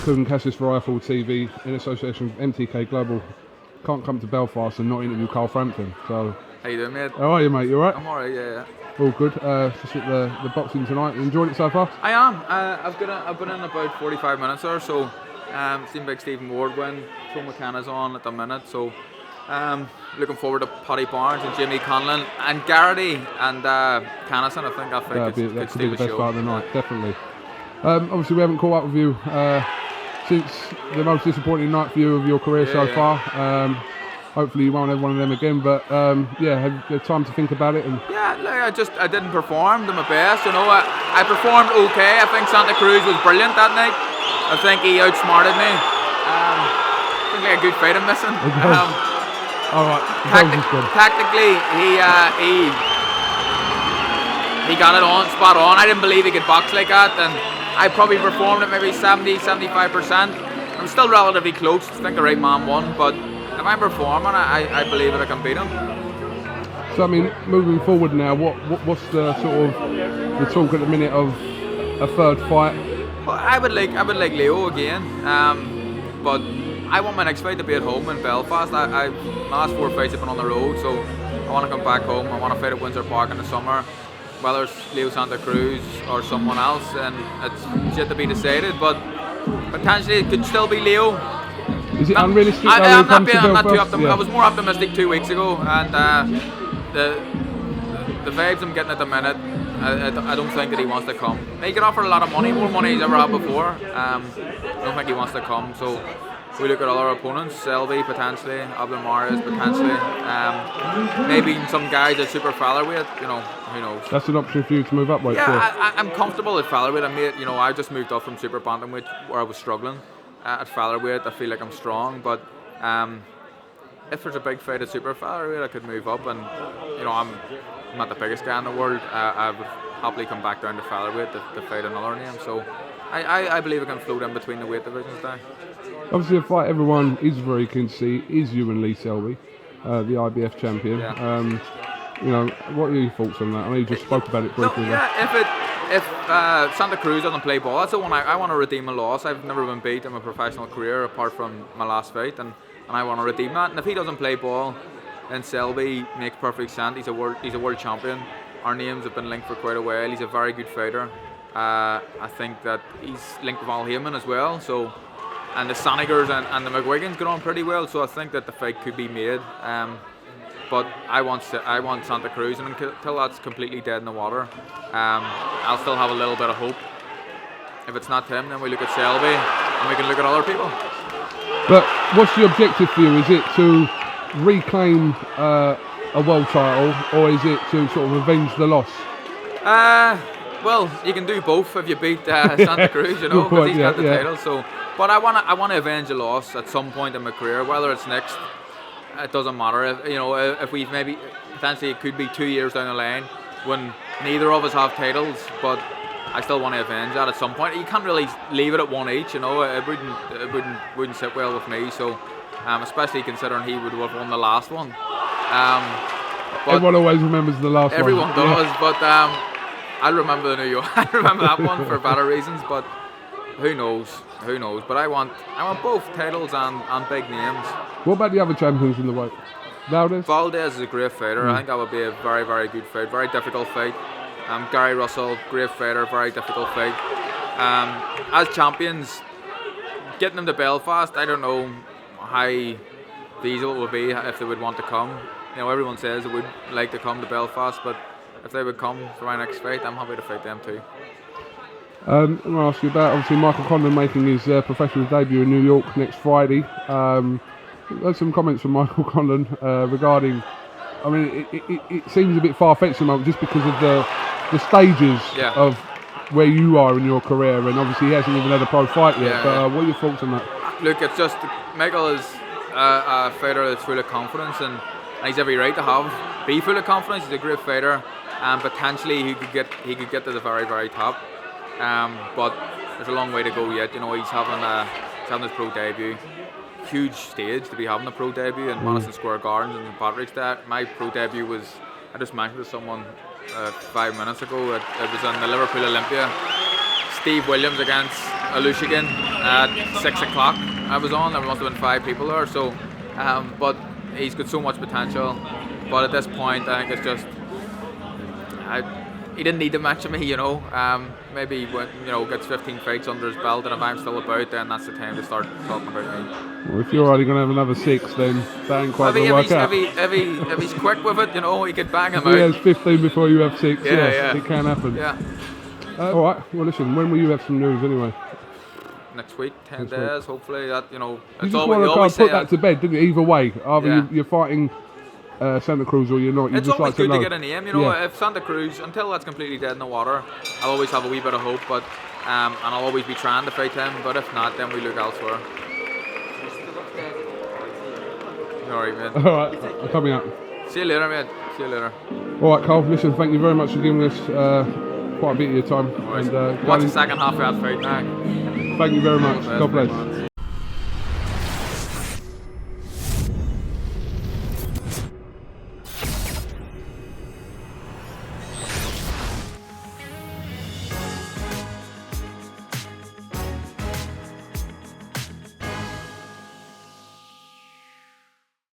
KUGAN CASSIUS for Rifle TV in association with MTK Global. Can't come to Belfast and not interview Carl Frampton. So, how you doing, mate? How are you, mate? You alright? I'm alright, yeah. All good. Just at the boxing tonight. You enjoyed it so far? I am. I've been in about 45 minutes or so. Seen big Stephen Ward win. Joe McKenna's on at the minute, so looking forward to Paddy Barnes and Jimmy Conlan and Garrity and Cannison. I think that fight could be the best fight of the night, definitely. Obviously, we haven't caught up with you since the most disappointing night for you of your career so far. Hopefully, you won't have one of them again. But have you had time to think about it? Yeah, I didn't perform to my best. You know, I performed okay. I think Santa Cruz was brilliant that night. I think he outsmarted me. I think like a good fight I'm missing. All right. Tactically, he got it on, spot on. I didn't believe he could box like that, and I probably performed at maybe 70-75%. I'm still relatively close. I think the right man won, but if I'm performing, I believe that I can beat him. So I mean, moving forward now, what's the sort of the talk at the minute of a third fight? Well, I would like Leo again, but I want my next fight to be at home in Belfast. My last 4 fights have been on the road, so I want to come back home. I want to fight at Windsor Park in the summer. Whether it's Leo Santa Cruz or someone else, and it's yet to be decided, but potentially it could still be Leo. Is it unrealistic? I'm not too optimistic. Yeah. I was more optimistic 2 weeks ago, and the vibes I'm getting at the minute, I don't think that he wants to come. He could offer a lot of money, more money he's ever had before. I don't think he wants to come, so we look at all our opponents, Selby potentially, Abdelmaris potentially, maybe even some guys at super featherweight, you know, who knows. That's an option for you to move up, right? Yeah, I'm comfortable at featherweight. I just moved up from super bantamweight where I was struggling. At featherweight, I feel like I'm strong, but if there's a big fight at super featherweight, I could move up, and I'm not the biggest guy in the world. I would happily come back down to featherweight to fight another name. So I believe I can float in between the weight divisions now. Obviously, a fight everyone is very keen to see is you and Lee Selby, the IBF champion. Yeah. What are your thoughts on that? I know you just spoke about it briefly. If Santa Cruz doesn't play ball, that's the one I want to redeem a loss. I've never been beat in my professional career apart from my last fight, and I want to redeem that. And if he doesn't play ball, then Selby makes perfect sense. He's a world champion. Our names have been linked for quite a while. He's a very good fighter. I think that he's linked with Al Heyman as well. So, and the Sanigers and the McGuigans get on pretty well. So I think that the fight could be made. But I want Santa Cruz, and until that's completely dead in the water, I'll still have a little bit of hope. If it's not him, then we look at Selby, and we can look at other people. But what's the objective for you? Is it to reclaim a world title, or is it to sort of avenge the loss? Well, you can do both if you beat Santa Cruz, because he's got the title. So, but I want to avenge a loss at some point in my career, whether it's next. It doesn't matter. If we maybe potentially it could be 2 years down the line when neither of us have titles, but I still want to avenge that at some point. You can't really leave it at one each. It wouldn't sit well with me. So, especially considering he would have won the last one. Everyone always remembers the last one. Everyone does, but I'll remember the New York. I remember that one for better reasons, but who knows? But I want both titles and big names. What about the other champions in the weight? Valdez is a great fighter. I think that would be a very, very good fight. Very difficult fight. Gary Russell, great fighter. Very difficult fight. As champions, getting them to Belfast, I don't know how feasible it would be if they would want to come. Everyone says they would like to come to Belfast, but if they would come for my next fight, I'm happy to fight them too. I want to ask you about, obviously, Michael Conlan making his professional debut in New York next Friday. There's some comments from Michael Conlan regarding, it seems a bit far-fetched at the moment just because of the stages of where you are in your career, and obviously he hasn't even had a pro fight yet, but what are your thoughts on that? Look, it's just, Michael is a fighter that's full of confidence, and he's every right to be full of confidence. He's a great fighter, and potentially he could get to the very, very top. But there's a long way to go yet. He's having his pro debut. Huge stage to be having a pro debut in Madison Square Gardens and St. Patrick's Day. My pro debut was, I just mentioned to someone 5 minutes ago, it was in the Liverpool Olympia Steve Williams against Alushigan at 6 o'clock. I was on. There must have been 5 people there. So, but he's got so much potential. But at this point, I think it's just he didn't need to mention me, you know. Maybe when gets 15 fights under his belt, and if I'm still about, then that's the time to start talking about me. Well, if you're already going to have another 6, then that ain't quite going to work out. If he's quick with it, he could bang him If out. he has 15 before you have 6, yeah. it can happen. Yeah. All right. Well, listen. When will you have some news anyway? Next week, 10 days, hopefully. That You it's just always, want to put that to bed, didn't you? Either way, either you're fighting Santa Cruz or you're not. You it's just always like good to to get a name, If Santa Cruz, until that's completely dead in the water, I'll always have a wee bit of hope, but and I'll always be trying to fight him. But if not, then we look elsewhere. Alright, mate. All right, I'm coming up. See you later, mate. See you later. All right, Carl. Listen, thank you very much for giving us quite a bit of your time. Right. And What's the second half of that fight now? thank you very much. God bless.